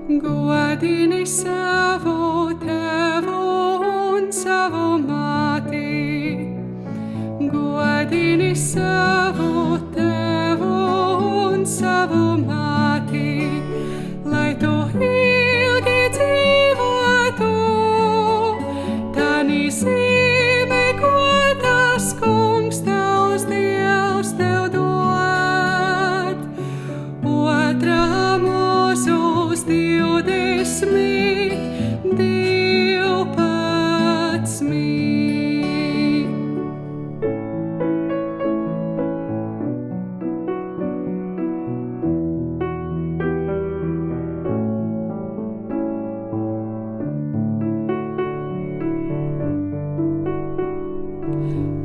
Godini savu tēvu un savu māti. Godini savu tēvu un savu māti, lai tu ilgi dzīvotu. Tanī zeme, ko tas Kungs tavs Dievs tev dod. Otrā Mūzes 12.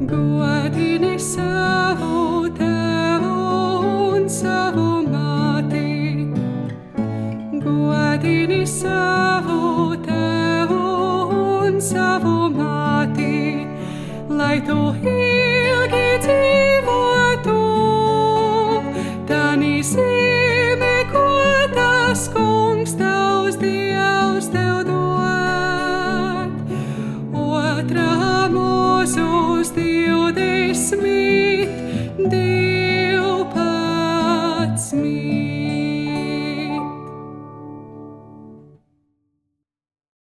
Godini savu tēvu un savu māti. Godini savu tēvu un savu māti, lai tu ilgi dzīvotu. Tanī zeme, ko tas Kungs tavs Dievs tev dod. Otrā Mūzes 20.